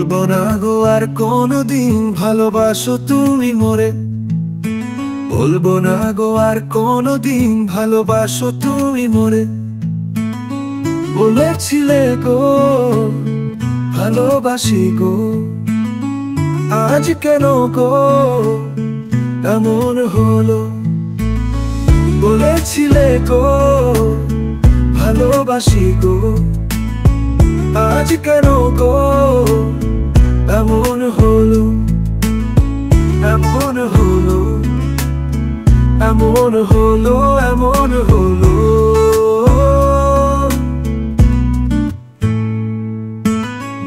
বলবো না গো আর কোনোদিন ভালোবাসো তুমি মোরে। বলবো না গো আর কোনোদিন ভালোবাসো তুমি মোরে। বলেছিলে গো ভালোবাসি গো, আজ কেন গো এমন হলো? বলেছিলে গো ভালোবাসি গো, আজ কেন গো এমন হলো? এমন হলো, এমন হলো, এমন হলো।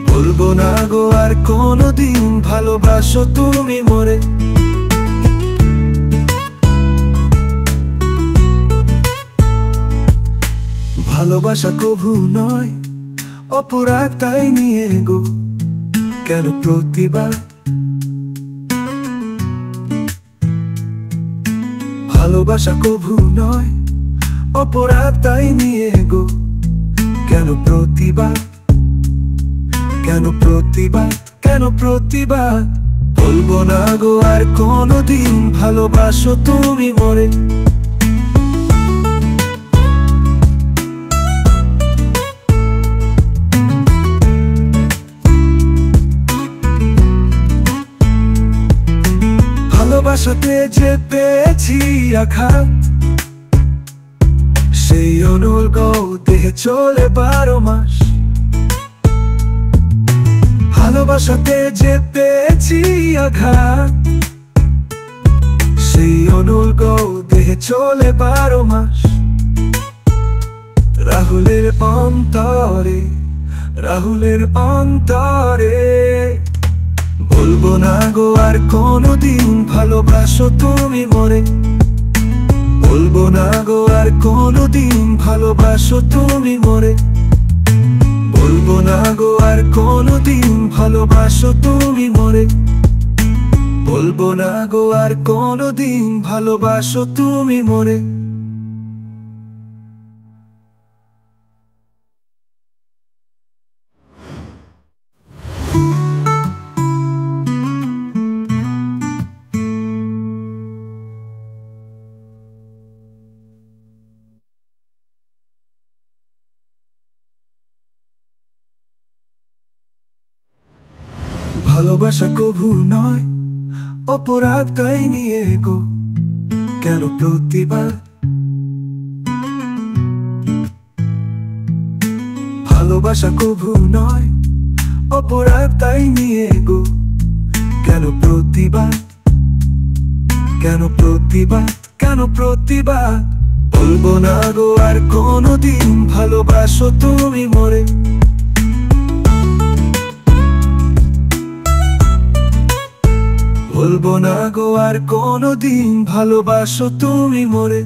বলবো না গো আর কোনোদিন ভালোবাসো তুমি মোরে। ভালোবাসা কভু নয় অপরাধ, তাই নিয়ে গো কেন প্রতিবাদ? ভালোবাসা কভু নয় অপরাধ, তাই নিয়ে গো কেন প্রতিবাদ? কেন প্রতিবাদ? কেন প্রতিবাদ? বলবো না গো আর কোনোদিন ভালোবাসো তুমি মোরে। ভালোবাসাতে যে পেয়েছি আঘাত, সেই অনুর্গ দেহে চলে 12 মাস। ভালোবাসাতে যে পেয়েছি আঘাত, সেই অনুর্গ দেহে চলে 12 মাস। রাহুলের অন্তরে, রাহুলের অন্তরে। বলবো না গো আর কোনোদিন ভালোবাসো তুমি মোরে। বলবো না গো আর কোনোদিন ভালোবাসো তুমি মোরে। বলবো না গো আর কোনোদিন ভালোবাসো তুমি মোরে। বলবো না গো আর কোনোদিন ভালোবাসো তুমি মোরে। ভালোবাসা কভু নয় অপরাধ, তাই নিয়ে গো কেন প্রতিবাদ? ভালোবাসা কভু নয় অপরাধ, তাই নিয়ে গো কেন প্রতিবাদ? কেন প্রতিবাদ? কেন প্রতিবাদ? বলবো না গো আর কোনোদিন ভালোবাসো তুমি মোরে। বলবো না গো আর কোনোদিন ভালোবাসো তুমি মোরে।